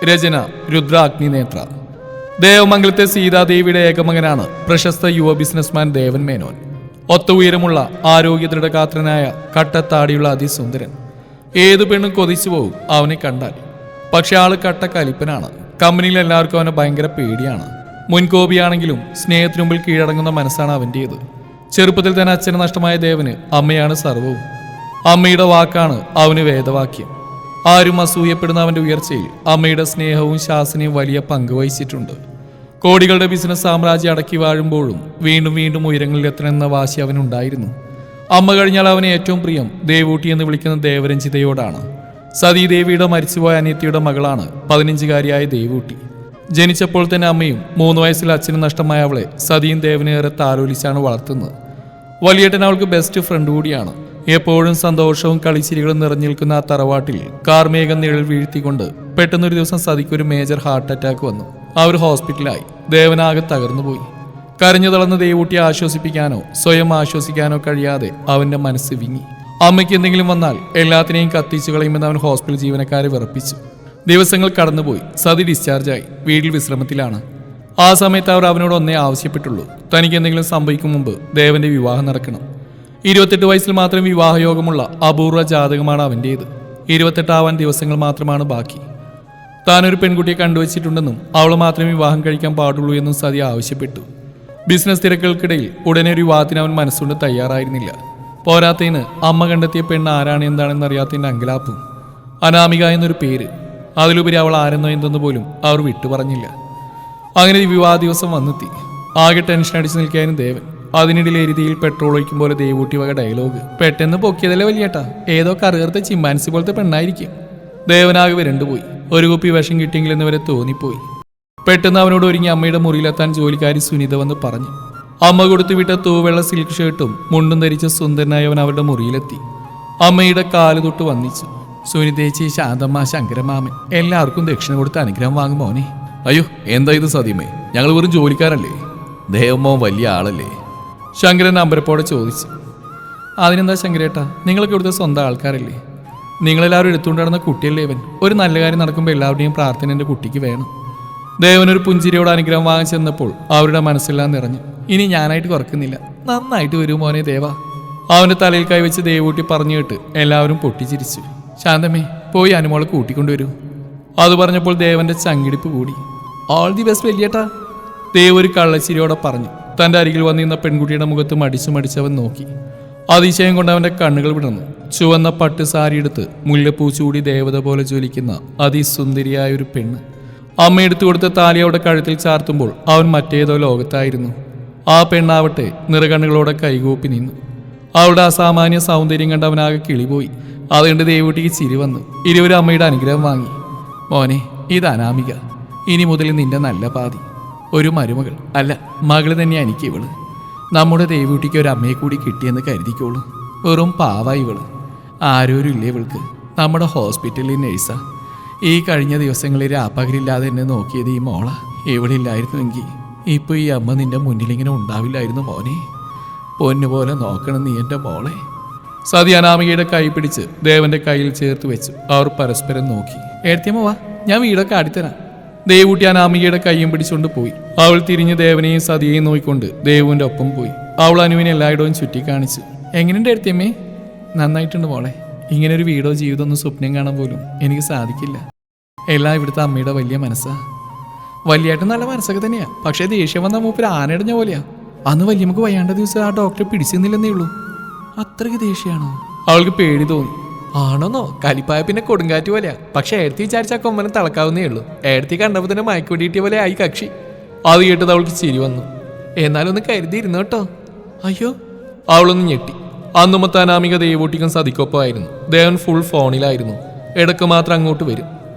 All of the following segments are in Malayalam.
രചന രുദ്ര അഗ്നിനേത്ര. ദേവമംഗലത്തെ സീതാദേവിയുടെ ഏകമകനാണ് പ്രശസ്ത യുവ ബിസിനസ്മാൻ ദേവൻ മേനോൻ. ഒത്ത ഉയരമുള്ള ആരോഗ്യദൃഢഗാത്രനായ കട്ടത്താടിയുള്ള അതിസുന്ദരൻ. ഏതു പെണ്ണും കൊതിച്ചു പോകും അവനെ കണ്ടാൽ. പക്ഷെ ആള് കട്ട കലിപ്പനാണ്. കമ്പനിയിൽ എല്ലാവർക്കും അവനെ ഭയങ്കര പേടിയാണ്. മുൻകോപിയാണെങ്കിലും സ്നേഹത്തിനു മുമ്പിൽ കീഴടങ്ങുന്ന മനസ്സാണ് അവൻ്റേത്. ചെറുപ്പത്തിൽ തന്നെ അച്ഛന് നഷ്ടമായ ദേവന് അമ്മയാണ് സർവവും. അമ്മയുടെ വാക്കാണ് അവന് വേദവാക്യം. ആരും അസൂയപ്പെടുന്ന അവന്റെ ഉയർച്ചയിൽ അമ്മയുടെ സ്നേഹവും ശാസനയും വലിയ പങ്ക് വഹിച്ചിട്ടുണ്ട്. കോടികളുടെ ബിസിനസ് സാമ്രാജ്യം അടക്കി വാഴുമ്പോഴും വീണ്ടും വീണ്ടും ഉയരങ്ങളിലെത്തണമെന്ന വാശി അവനുണ്ടായിരുന്നു. അമ്മ കഴിഞ്ഞാൽ അവന് ഏറ്റവും പ്രിയം ദേവൂട്ടി എന്ന് വിളിക്കുന്ന ദേവരഞ്ജിതയോടാണ്. സതീദേവിയുടെ മരിച്ചുപോയ അനിയത്തിയുടെ മകളാണ് 15-കാരിയായ ദേവൂട്ടി. ജനിച്ചപ്പോൾ തന്നെ അമ്മയും 3 വയസ്സിൽ അച്ഛനും നഷ്ടമായ അവളെ സതിയും ദേവനേറെ താലോലിച്ചാണ് വളർത്തുന്നത്. വലിയേട്ടൻ അവൾക്ക് ബെസ്റ്റ് ഫ്രണ്ട് കൂടിയാണ്. എപ്പോഴും സന്തോഷവും കളിച്ചിരികളും നിറഞ്ഞിരിക്കുന്ന ആ തറവാട്ടിൽ കാർമേഘം നിഴൽ വീഴ്ത്തിക്കൊണ്ട് പെട്ടെന്നൊരു ദിവസം സതിക്കൊരു മേജർ ഹാർട്ട് അറ്റാക്ക് വന്നു. അവർ ഹോസ്പിറ്റലായി. ദേവനാകെ തകർന്നുപോയി. കരഞ്ഞു തളർന്ന ദേവൂട്ടിയെ ആശ്വസിപ്പിക്കാനോ സ്വയം ആശ്വസിക്കാനോ കഴിയാതെ അവന്റെ മനസ്സ് വിങ്ങി. അമ്മയ്ക്ക് എന്തെങ്കിലും വന്നാൽ എല്ലാത്തിനെയും കത്തിച്ചു കളയുമെന്ന് അവൻ ഹോസ്പിറ്റൽ ജീവനക്കാരെ വിറപ്പിച്ചു. ദിവസങ്ങൾ കടന്നുപോയി. സതി ഡിസ്ചാർജായി. വീട്ടിൽ വിശ്രമത്തിലാണ്. ആ സമയത്ത് അവർ അവനോട് ഒന്നേ ആവശ്യപ്പെട്ടുള്ളൂ. തനിക്ക് എന്തെങ്കിലും സംഭവിക്കും മുമ്പ് ദേവന്റെ വിവാഹം നടക്കണം. 28 വയസ്സിൽ മാത്രം വിവാഹയോഗമുള്ള അപൂർവ ജാതകമാണ് അവൻ്റേത്. 28 ആവാൻ ദിവസങ്ങൾ മാത്രമാണ് ബാക്കി. താനൊരു പെൺകുട്ടിയെ കണ്ടുവച്ചിട്ടുണ്ടെന്നും അവൾ മാത്രമേ വിവാഹം കഴിക്കാൻ പാടുള്ളൂ എന്നും സതി ആവശ്യപ്പെട്ടു. ബിസിനസ് തിരക്കുകൾക്കിടയിൽ ഉടനെ ഒരു വിവാഹത്തിന് അവൻ മനസ്സുകൊണ്ട് തയ്യാറായിരുന്നില്ല. പോരാത്തതിന് അമ്മ കണ്ടെത്തിയ പെണ്ണ് ആരാണ് എന്താണെന്ന് അറിയാത്തതിൻ്റെ അങ്കലാപ്പും. അനാമിക എന്നൊരു പേര്. അതിലുപരി അവൾ ആരെന്നോ എന്തെന്ന് പോലും അവർ വിട്ടുപറഞ്ഞില്ല. അങ്ങനെ വിവാഹ ദിവസം വന്നെത്തി. ആകെ ടെൻഷൻ അടിച്ചു നിൽക്കാനും ദേവൻ. അതിനിടയിൽ എരുതിയിൽ പെട്രോൾ ഒഴിക്കും പോലെ ദേവൂട്ടി വക ഡയലോഗ്. പെട്ടെന്ന് പൊക്കിയതല്ലേ വലിയേട്ടാ, ഏതോ കറുകറുത്ത ചിമ്മാൻസി പോലത്തെ പെണ്ണായിരിക്കും. ദേവനാകെ വിരണ്ടുപോയി. ഒരു കുപ്പി വിഷം കിട്ടിയെങ്കിലെന്ന് വരെ തോന്നിപ്പോയി. പെട്ടെന്ന് അവനോട് ഒരുങ്ങി അമ്മയുടെ മുറിയിലെത്താൻ ജോലിക്കാരി സുനിത വന്ന് പറഞ്ഞു. അമ്മ കൊടുത്തു വിട്ട തൂവെള്ള സിൽക്ക് ഷർട്ടും മുണ്ടും ധരിച്ച സുന്ദരനായി അവൻ അവരുടെ മുറിയിലെത്തി. അമ്മയുടെ കാല് തൊട്ട് വന്നിച്ചു. സുനിതേച്ചി, ശാന്തമ്മ, ശങ്കരമാമൻ എല്ലാവർക്കും ദക്ഷിണ കൊടുത്ത് അനുഗ്രഹം വാങ്ങും മോനെ. അയ്യോ, എന്താ ഇത് സതിമേ? ഞങ്ങൾ വെറും ജോലിക്കാരല്ലേ? ദേവമോ വലിയ ആളല്ലേ? ശങ്കരൻ അമ്പരപ്പോടെ ചോദിച്ചു. അതിനെന്താ ശങ്കരേട്ടാ, നിങ്ങളൊക്കെ ഇവിടുത്തെ സ്വന്തം ആൾക്കാരല്ലേ? നിങ്ങളെല്ലാവരും എടുത്തുകൊണ്ട് നടന്ന കുട്ടിയല്ലേ ഇവൻ. ഒരു നല്ല കാര്യം നടക്കുമ്പോൾ എല്ലാവരുടെയും പ്രാർത്ഥന എൻ്റെ കുട്ടിക്ക് വേണം. ദേവനൊരു പുഞ്ചിരിയോട് അനുഗ്രഹം വാങ്ങാൻ ചെന്നപ്പോൾ അവരുടെ മനസ്സെല്ലാം നിറഞ്ഞു. ഇനി ഞാനായിട്ട് കുറക്കുന്നില്ല, നന്നായിട്ട് വരും മോനെ ദേവ. അവൻ്റെ തലയിൽ കൈവച്ച് ദേവൂട്ടി പറഞ്ഞു കേട്ട് എല്ലാവരും പൊട്ടിച്ചിരിച്ചു. ശാന്തമ്മേ, പോയി അനുമോളെ കൂട്ടിക്കൊണ്ടുവരൂ. അത് പറഞ്ഞപ്പോൾ ദേവന്റെ ചങ്കിടിപ്പ് കൂടി. ഓൾ ദി ബെസ്റ്റ് വലിയേട്ടാ, ദേവ് ഒരു കള്ളച്ചിരിയോടെ പറഞ്ഞു. തൻ്റെ അരികിൽ വന്നിരുന്ന പെൺകുട്ടിയുടെ മുഖത്ത് മടിച്ചവൻ നോക്കി. അതിശയം കൊണ്ട് അവൻ്റെ കണ്ണുകൾ വിടർന്നു. ചുവന്ന പട്ട് സാരിയെടുത്ത് മുല്ലപ്പൂ ചൂടി ദേവത പോലെ ജ്വലിക്കുന്ന അതിസുന്ദരിയായ ഒരു പെണ്ണ്. അമ്മയെടുത്തു കൊടുത്ത താലി അവരുടെ കഴുത്തിൽ ചാർത്തുമ്പോൾ അവൻ മറ്റേതോ ലോകത്തായിരുന്നു. ആ പെണ്ണാവട്ടെ നിറകണ്ണുകളോടെ കൈകൂപ്പി നിന്നു. അവളുടെ അസാമാന്യ സൗന്ദര്യം കണ്ട് അവനാകെ കിളിപോയി. അതുകൊണ്ട് ദേവൂട്ടിക്ക് ചിരി വന്നു. ഇരുവരും അമ്മയുടെ അനുഗ്രഹം വാങ്ങി. മോനെ, ഇത് അനാമിക. ഇനി മുതൽ നിന്റെ നല്ല പാതി. ഒരു മരുമകൾ അല്ല, മകള് തന്നെയാ എനിക്ക് ഇവള്. നമ്മുടെ ദേവൂട്ടിക്ക് ഒരു അമ്മയെ കൂടി കിട്ടിയെന്ന് കരുതിക്കോളൂ. വെറും പാവാ ഇവള്. ആരോരും ഇല്ലേ ഇവൾക്ക്. നമ്മുടെ ഹോസ്പിറ്റലിൽ നേഴ്സാ. ഈ കഴിഞ്ഞ ദിവസങ്ങളിൽ രാപ്പകലില്ലാതെ എന്നെ നോക്കിയത് ഈ മോള. ഇവളില്ലായിരുന്നുവെങ്കിൽ ഇപ്പോൾ ഈ അമ്മ നിന്റെ മുന്നിലിങ്ങനെ ഉണ്ടാവില്ലായിരുന്നു മോനെ. പൊന്നുപോലെ നോക്കണം നീ എൻ്റെ മോളെ. സതി അനാമികയുടെ കൈ പിടിച്ച് ദേവന്റെ കയ്യിൽ ചേർത്ത് വെച്ചു. അവർ പരസ്പരം നോക്കി. ഏർത്തിയമ്മ വാ, ഞാൻ വീടൊക്കെ ആടിത്തരാം. ദേവൂട്ടി അനാമികയുടെ കൈയും പിടിച്ചുകൊണ്ട് പോയി. അവൾ തിരിഞ്ഞ് ദേവനെയും സതിയെയും നോക്കിക്കൊണ്ട് ദേവുവിൻ്റെ ഒപ്പം പോയി. അവൾ അനുവിനെ എല്ലായിടവും ചുറ്റിക്കാണിച്ചു. എങ്ങനെയുണ്ട് ഏർത്തിയമ്മേ? നന്നായിട്ടുണ്ട് മോളെ. ഇങ്ങനൊരു വീടോ ജീവിതമൊന്നും സ്വപ്നം കാണാൻ പോലും എനിക്ക് സാധിക്കില്ല. എല്ലാം ഇവിടുത്തെ അമ്മയുടെ വലിയ മനസ്സാ. വലിയായിട്ട് നല്ല മനസ്സൊക്കെ തന്നെയാ. പക്ഷേ ദേഷ്യം വന്ന മൂപ്പര് ആനയിടഞ്ഞ പോലെയാ. അന്ന് വല്യമ്മക്ക് വയ്യാണ്ട ദിവസം ആ ഡോക്ടറെ പിടിച്ചിരുന്നില്ലെന്നേ ഉള്ളൂ. അത്രയ്ക്ക് ദേഷ്യമാണോ? അവൾക്ക് പേടി തോന്നി. ആണോന്നോ? കലിപ്പായ പിന്നെ കൊടുങ്കാറ്റ് പോലെയാ. പക്ഷെ ഏടത്തി വിചാരിച്ച ആ കൊമ്പനം തിളക്കാവുന്നേ ഉള്ളൂ. ഏടത്തി കണ്ടപ്പോൾ തന്നെ മയക്കുവെടിയിട്ടിയ പോലെ ആയി കക്ഷി. അത് കേട്ടത് അവൾക്ക് ചിരി വന്നു. എന്നാലും ഒന്ന് കരുതിയിരുന്നു കേട്ടോ. അയ്യോ, അവളൊന്ന് ഞെട്ടി. അന്നുമത്തെ അനാമിക ദേവൂട്ടിക്കും സതിക്കൊപ്പമായിരുന്നു. ദേവൻ ഫുൾ ഫോണിലായിരുന്നു. ഇടക്ക് മാത്രം അങ്ങോട്ട് വരും.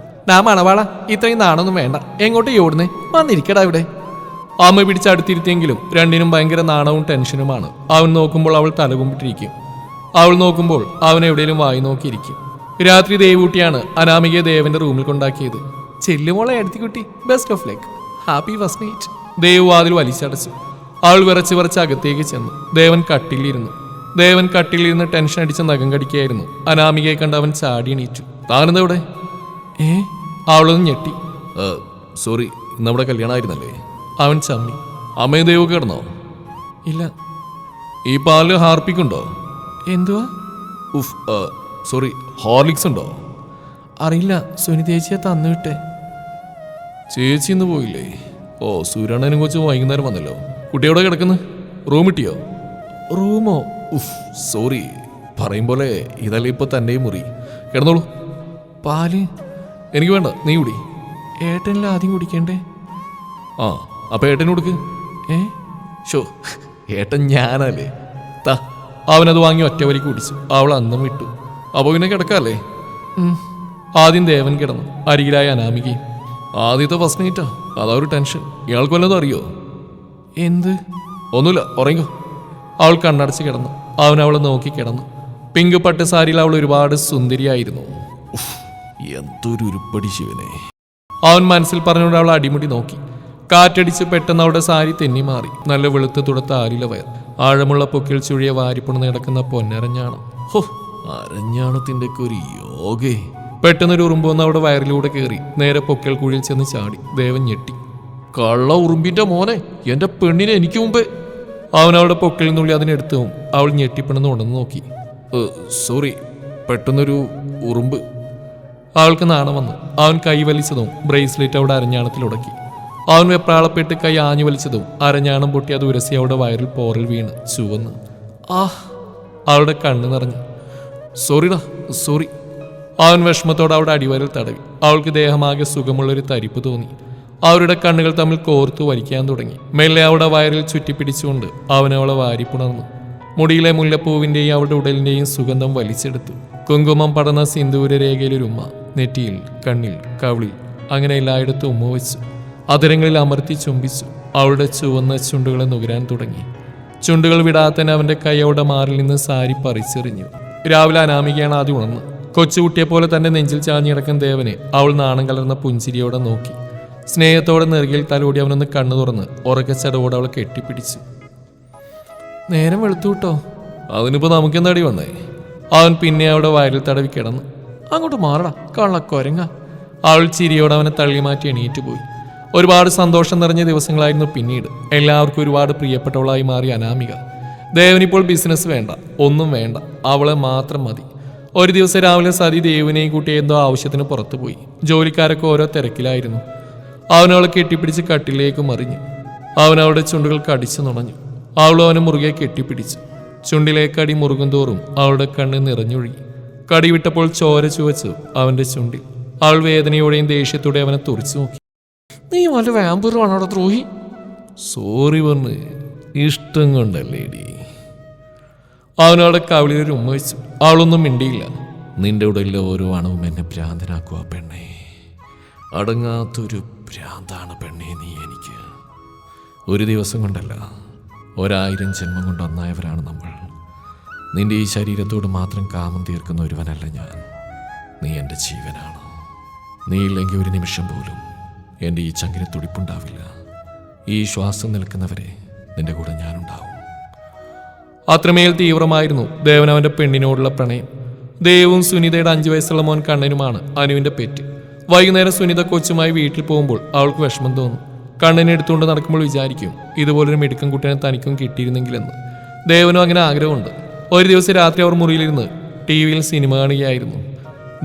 നാ മണവാള, ഇത്രയും നാണൊന്നും വേണ്ട. എങ്ങോട്ട് ഓടുന്നേ? വന്നിരിക്കടാ ഇവിടെ. അമ്മ പിടിച്ചടുത്തിരുത്തിയെങ്കിലും രണ്ടിനും ഭയങ്കര നാണവും ടെൻഷനുമാണ്. അവൻ നോക്കുമ്പോൾ അവൾ തലകുമ്പിട്ടിരിക്കും. അവൾ നോക്കുമ്പോൾ അവൻ എവിടെയും വായി നോക്കിയിരിക്കും. രാത്രി ദേവൂട്ടിയാണ് അനാമികയെ ദേവന്റെ റൂമിൽ കൊണ്ടാക്കിയത്. ചെല്ലുമോളെ എടുത്തിക്കുട്ടി, best of luck, happy first night. Dev വാതിൽ വലിച്ചടച്ചു. അവൾ വിറച്ച് അകത്തേക്ക് ചെന്നു. ദേവൻ കട്ടിലിരുന്ന് ടെൻഷൻ അടിച്ച് നഖം കടിക്കുകയായിരുന്നു. അനാമികയെ കണ്ട് അവൻ ചാടി എണീറ്റു. താനെന്തെവിടെ? അവളൊന്ന് ഞെട്ടി. സോറി, നമ്മുടെ കല്യാണമായിരുന്നല്ലേ? അവൻ ചമ്മി. അമ്മയും ദൈവം കിടന്നോ? ഇല്ല. ഈ പാലിൽ ഹാർപ്പിക്കുണ്ടോ? എന്തുവാ? ഉഫ്, സോറി, ഹോർലിക്സ് ഉണ്ടോ? അറിയില്ല, സുനി ചേച്ചിയെ തന്നു വിട്ടേ. ചേച്ചി ഇന്ന് പോയില്ലേ? ഓ, സൂര്യണ്ണനും കൊച്ചു വൈകുന്നേരം വന്നല്ലോ. കുട്ടി എവിടെ കിടക്കുന്നു? റൂം കിട്ടിയോ? റൂമോ? ഉഫ്, സോറി. പറയും പോലെ ഇതല്ലേ ഇപ്പോൾ തന്നെയും മുറി. കിടന്നോളൂ. പാല് എനിക്ക് വേണ്ട, നീ കുടി. ഏട്ടനിൽ ആദ്യം കുടിക്കണ്ടേ? ആ, അപ്പം ഏട്ടന് കൊടുക്ക്. ഷോ, ഏട്ടൻ ഞാനല്ലേ? താ. അവനത് വാങ്ങി ഒറ്റ വരിക്ക് കുടിച്ചു. അവൾ അന്നും വിട്ടു. അപ്പോൾ പിന്നെ കിടക്കാല്ലേ? ആദ്യം ദേവൻ കിടന്നു, അരികിലായ അനാമികയും. ആദ്യത്തെ ഫസ്റ്റ് നൈറ്റാ, അതാ ഒരു ടെൻഷൻ. ഇയാൾക്ക് വല്ലതും അറിയോ? എന്ത്? ഒന്നുമില്ല, ഉറങ്ങിക്കോ. അവൾ കണ്ണടച്ച് കിടന്നു. അവൻ അവളെ നോക്കി കിടന്നു. പിങ്ക് പട്ട് സാരിയിൽ അവൾ ഒരുപാട് സുന്ദരിയായിരുന്നു. എന്തൊരു ഉരുപ്പടി ശിവനെ. അവൻ മനസ്സിൽ പറഞ്ഞുകൊണ്ട് അവൾ അടിമുടി നോക്കി. കാറ്റടിച്ച് പെട്ടെന്ന് അവളുടെ സാരി തെന്നി മാറി. നല്ല വെളുത്ത് തുടുത്ത ആലില വയർ, ആഴമുള്ള പൊക്കിൽ ചുഴിയ വാരിപ്പുണർന്ന് കിടക്കുന്ന പൊന്നരഞ്ഞാണം. ഹോ, അരഞ്ഞാണത്തിന്റെ ഒക്കെ ഒരു യോഗേ. പെട്ടെന്നൊരു ഉറുമ്പ് വന്ന് അവിടെ വയറിലൂടെ കയറി നേരെ പൊക്കൽ കുഴിയിൽ ചെന്ന് ചാടി. ദേവൻ ഞെട്ടി. കള്ള ഉറുമ്പിന്റെ മോനെ, എന്റെ പെണ്ണിനെ എനിക്ക് മുമ്പേ. അവൻ അവളുടെ പൊക്കലിൽ നിന്നുള്ളി അതിനെടുത്തും അവൾ ഞെട്ടിപ്പിണെന്ന് ഉടന്ന് നോക്കി. സോറി, പെട്ടെന്നൊരു ഉറുമ്പ്. അവൾക്ക് നാണം വന്നു. അവൻ കൈ വലിച്ചതും ബ്രേസ്ലെറ്റ് അവിടെ അരഞ്ഞാണത്തിൽ ഉടക്കി. അവൻ വെപ്രാളപ്പെട്ട് കൈ ആഞ്ഞു വലിച്ചതും അരഞ്ഞാണം പൊട്ടി അത് ഉരസി അവളുടെ വയറിൽ പോറിൽ വീണ് ചുവന്ന്. അവളുടെ കണ്ണ് നിറഞ്ഞു. സോറിടാ, സോറി. അവൻ വിഷമത്തോടെ അവളുടെ അടിവയറിൽ തടവി. അവൾക്ക് ദേഹമാകെ സുഖമുള്ളൊരു തരിപ്പ് തോന്നി. അവരുടെ കണ്ണുകൾ തമ്മിൽ കോർത്തു വലിക്കാൻ തുടങ്ങി. മെല്ലെ അവളുടെ വയറിൽ ചുറ്റിപ്പിടിച്ചുകൊണ്ട് അവൻ അവളെ വാരിപ്പുണർന്നു. മുടിയിലെ മുല്ലപ്പൂവിൻ്റെയും അവളുടെ ഉടലിൻ്റെയും സുഗന്ധം വലിച്ചെടുത്തു. കുങ്കുമം പടർന്ന സിന്ദൂര രേഖയിലൊരുമ്മ. നെറ്റിയിൽ, കണ്ണിൽ, കവിളിൽ, അങ്ങനെ എല്ലായിടത്തും ഉമ്മ വെച്ചു. അതിരങ്ങളിൽ അമർത്തി ചുംബിച്ചു. അവളുടെ ചുവന്ന ചുണ്ടുകളെ നുകരാൻ തുടങ്ങി. ചുണ്ടുകൾ വിടാത്തന്നെ അവൻ്റെ കൈ അവളുടെ മാറിൽ നിന്ന് സാരി പറിച്ചെറിഞ്ഞു. രാവിലെ അനാമികയാണ് ആദ്യം ഉണർന്ന്. കൊച്ചുകുട്ടിയെ പോലെ തന്റെ നെഞ്ചിൽ ചാഞ്ഞിടക്കുന്ന ദേവനെ അവൾ നാണം കലർന്ന പുഞ്ചിരിയോടെ നോക്കി. സ്നേഹത്തോടെ നെറുകയിൽ തലോടി അവനൊന്ന് കണ്ണു തുറന്ന് ഉറക്കച്ചടവോടെ അവളെ കെട്ടിപ്പിടിച്ചു. നേരം വെളുത്തു കിട്ടോ? അതിനിപ്പോ നമുക്കെന്താടി വന്നേ? അവൻ പിന്നെ അവളുടെ വയറിൽ തടവി കിടന്നു. അങ്ങോട്ട് മാറടാ കള്ളക്കൊരങ്ങ. അവൾ ചിരിയോടെ അവനെ തള്ളി മാറ്റി എണീറ്റ് പോയി. ഒരുപാട് സന്തോഷം നിറഞ്ഞ ദിവസങ്ങളായിരുന്നു പിന്നീട്. എല്ലാവർക്കും ഒരുപാട് പ്രിയപ്പെട്ടവളായി മാറി അനാമിക. ദേവനിപ്പോൾ ബിസിനസ് വേണ്ട, ഒന്നും വേണ്ട, അവളെ മാത്രം മതി. ഒരു ദിവസം രാവിലെ സതി ദേവിനെയും കൂട്ടി എന്തോ ആവശ്യത്തിന് പുറത്തു പോയി. ജോലിക്കാരൊക്കെ ഓരോ തിരക്കിലായിരുന്നു. അവനവളെ കെട്ടിപ്പിടിച്ച് കട്ടിലേക്ക് മറിഞ്ഞു. അവനവളുടെ ചുണ്ടുകൾ കടിച്ചു നുണഞ്ഞു. അവളും അവനെ മുറുകെ കെട്ടിപ്പിടിച്ചു. ചുണ്ടിലേക്ക് അടി മുറുകും തോറും അവളുടെ കണ്ണ് നിറഞ്ഞൊഴുകി. കടി വിട്ടപ്പോൾ ചോര ചുവച്ചു അവന്റെ ചുണ്ടിൽ. അവൾ വേദനയോടെയും ദേഷ്യത്തോടെ അവനെ തുറച്ചു നോക്കി. നീ വല്ല വാമ്പൂറാണോടെ ദ്രോഹി? സോറി പറഞ്ഞ് ഇഷ്ടം കൊണ്ടല്ലേടി. അവനവളുടെ കവിളിലൊരു ഉമ്മ വെച്ചു. അവളൊന്നും മിണ്ടിയില്ല. നിന്റെ ഉടലിലെ ഓരോ അണവും എന്നെ ഭ്രാന്തനാക്കുക പെണ്ണേ. അടങ്ങാത്തൊരു ഭ്രാന്താണ് പെണ്ണേ നീ എനിക്ക്. ഒരു ദിവസം കൊണ്ടല്ല, 1000 ജന്മം കൊണ്ട് ഒന്നായവരാണ് നമ്മൾ. നിന്റെ ഈ ശരീരത്തോട് മാത്രം കാമം തീർക്കുന്ന ഒരുവനല്ല ഞാൻ. നീ എൻ്റെ ജീവനാണ്. നീ ഇല്ലെങ്കിൽ ഒരു നിമിഷം പോലും എൻ്റെ ഈ ചങ്കിന് തുടിപ്പുണ്ടാവില്ല. ഈ ശ്വാസം നിൽക്കുന്നവരെ നിന്റെ കൂടെ ഞാനുണ്ടാവും. അത്രമേൽ തീവ്രമായിരുന്നു ദേവൻ അവന്റെ പെണ്ണിനോടുള്ള പ്രണയം. ദേവും സുനിതയുടെ 5 വയസ്സുള്ള മോൻ കണ്ണനുമാണ് അനുവിന്റെ പെറ്റ്. വൈകുന്നേരം സുനിത കൊച്ചുമായി വീട്ടിൽ പോകുമ്പോൾ അവൾക്ക് വിഷമം തോന്നും. കണ്ണനെ എടുത്തുകൊണ്ട് നടക്കുമ്പോൾ വിചാരിക്കും, ഇതുപോലൊരു മിടുക്കൻ കുട്ടീനെ തനിക്കും കിട്ടിയിരുന്നെങ്കിലെന്ന്. ദേവനും അങ്ങനെ ആഗ്രഹമുണ്ട്. ഒരു ദിവസം രാത്രി അവർ മുറിയിലിരുന്ന് TV-യിൽ സിനിമ കാണുകയായിരുന്നു.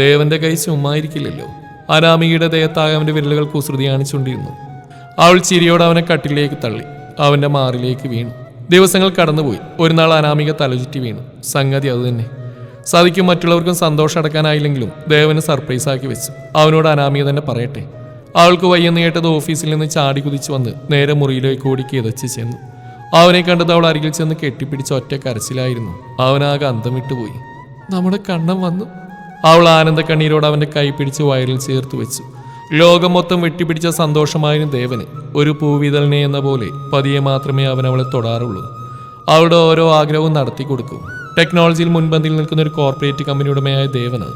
ദേവന്റെ കൈ ചുമ്മായിരിക്കില്ലല്ലോ. അനാമികയുടെ ദേഹത്താകെ അവന്റെ വിരലുകൾ കുസൃതി കാണിച്ചുകൊണ്ടിരുന്നു. അവൾ ചിരിയോടെ അവനെ കട്ടിലേക്ക് തള്ളി. അവന്റെ മാറിലേക്ക് വീണു. ദിവസങ്ങൾ കടന്നുപോയി. ഒരു നാൾ അനാമിക തലചുറ്റി വീണു. സംഗതി അതുതന്നെ. സതിക്കും മറ്റുള്ളവർക്കും സന്തോഷം അടക്കാനായില്ലെങ്കിലും ദേവന് സർപ്രൈസാക്കി വെച്ചു. അവനോട് അനാമിക തന്നെ പറയട്ടെ. അവൾക്ക് വയ്യെന്ന് കേട്ടത് ഓഫീസിൽ നിന്ന് ചാടി കുതിച്ചു വന്ന് നേരെ മുറിയിലേക്ക് ഓടി കിതച്ച് ചെന്നു. അവനെ കണ്ടത് അവൾ അരികിൽ ചെന്ന് കെട്ടിപ്പിടിച്ച് ഒറ്റ കരച്ചിലായിരുന്നു. അവനാകെ അന്തം വിട്ടുപോയി. നമ്മുടെ കണ്ണം വന്നു. അവൾ ആനന്ദ കണ്ണീരോട് അവന്റെ കൈ പിടിച്ച് വയറിൽ ചേർത്ത് വെച്ചു. ലോകം മൊത്തം വെട്ടിപ്പിടിച്ച സന്തോഷമായിരുന്നു ദേവന്. ഒരു പൂവിതളിനെ എന്ന പോലെ പതിയെ മാത്രമേ അവൻ അവളെ തൊടാറുള്ളൂ. അവളുടെ ഓരോ ആഗ്രഹവും നടത്തി കൊടുക്കും. ടെക്നോളജിയിൽ മുൻപന്തിയിൽ നിൽക്കുന്ന ഒരു കോർപ്പറേറ്റ് കമ്പനി ഉടമയായ ദേവന്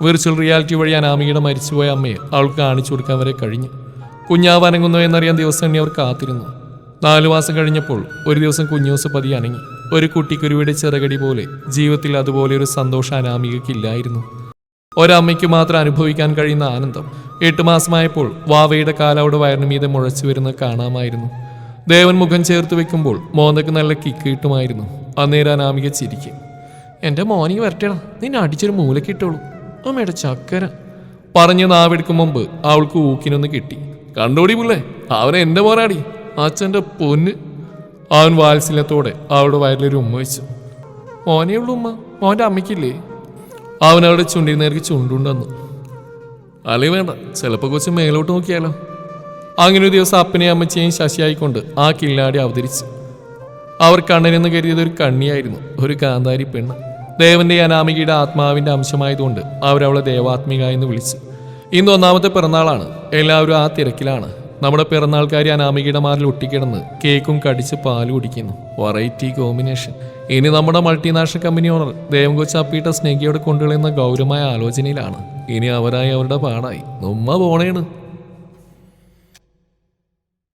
വിർച്വൽ റിയാലിറ്റി വഴി അനാമികയുടെ മരിച്ചുപോയ അമ്മയെ അവൾക്ക് കാണിച്ചു കൊടുക്കാൻ വരെ കഴിഞ്ഞു. കുഞ്ഞാവ് അനങ്ങുന്നോ എന്നറിയാൻ ദിവസം തന്നെ അവർ കാത്തിരുന്നു. 4 മാസം കഴിഞ്ഞപ്പോൾ ഒരു ദിവസം കുഞ്ഞൂസ് പതിയെ അനങ്ങി. ഒരു കുട്ടിക്കുരുവിയുടെ ചിറകടി പോലെ ജീവിതത്തിൽ അതുപോലെ ഒരു സന്തോഷം അനാമികയ്ക്കില്ലായിരുന്നു. ഒരമ്മയ്ക്ക് മാത്രം അനുഭവിക്കാൻ കഴിയുന്ന ആനന്ദം. 8 മാസമായപ്പോൾ വാവയുടെ കാലവിടെ വയറിന് മീതെ മുഴച്ചു വരുന്നത് കാണാമായിരുന്നു. ദേവൻ മുഖം ചേർത്ത് വെക്കുമ്പോൾ മോന്തക്ക് നല്ല കിക്ക് കിട്ടുമായിരുന്നു. അന്നേരം അനാമിക ചിരിക്കും. എൻ്റെ മോനി വരട്ടേടാ, നിന്നെ അടിച്ചൊരു മൂലക്ക് ഇട്ടോളൂ അമ്മയുടെ ചക്കര പറഞ്ഞ് നാവെടുക്കും മുമ്പ് അവൾക്ക് ഊക്കിനൊന്ന് കിട്ടി. കണ്ടോടി പുള്ളേ, അവനെ എൻ്റെ മോനാടി, അച്ഛൻ്റെ പൊന്ന്. അവൻ വാത്സല്യത്തോടെ അവളുടെ വയറിലൊരു ഉമ്മ വെച്ചു. മോനേ ഉള്ളൂ ഉമ്മ, മോൻ്റെ അമ്മയ്ക്കില്ലേ? അവൻ അവളുടെ ചുണ്ടിൽ നേർക്ക് ചുണ്ടുണ്ടെന്നു. അല്ലേ വേണ്ട, ചിലപ്പോൾ കൊച്ചു മേലോട്ട് നോക്കിയാലോ. അങ്ങനെ ഒരു ദിവസം അപ്പനെയും അമ്മച്ചെയും ശശിയായിക്കൊണ്ട് ആ കില്ലാടി അവതരിച്ചു. അവർ കണ്ണനെന്ന് കരുതിയത് ഒരു കണ്ണിയായിരുന്നു, ഒരു കാന്താരി പെണ്ണ്. ദേവന്റെ അനാമികയുടെ ആത്മാവിന്റെ അംശമായതുകൊണ്ട് അവരവളെ ദേവാത്മിക എന്ന് വിളിച്ചു. ഇന്ന് 1ാമത്തെ പിറന്നാളാണ്. എല്ലാവരും ആ തിരക്കിലാണ്. നമ്മുടെ പിറന്നാൾക്കാരി അനാമികയുടെ മാറിൽ ഒട്ടിക്കിടന്ന് കേക്കും കടിച്ച് പാല് കുടിക്കുന്നു. Variety combination. ഇനി നമ്മുടെ മൾട്ടിനാഷണൽ കമ്പനി ഓണർ ദേവൻ കൊച്ചപ്പീട്ട സ്നേഹിയോടെ കൊണ്ടുകളയുന്ന ഗൗരവമായ ആലോചനയിലാണ്. ഇനി അവരായി അവരുടെ പാടായി നമ്മ പോണേണ്.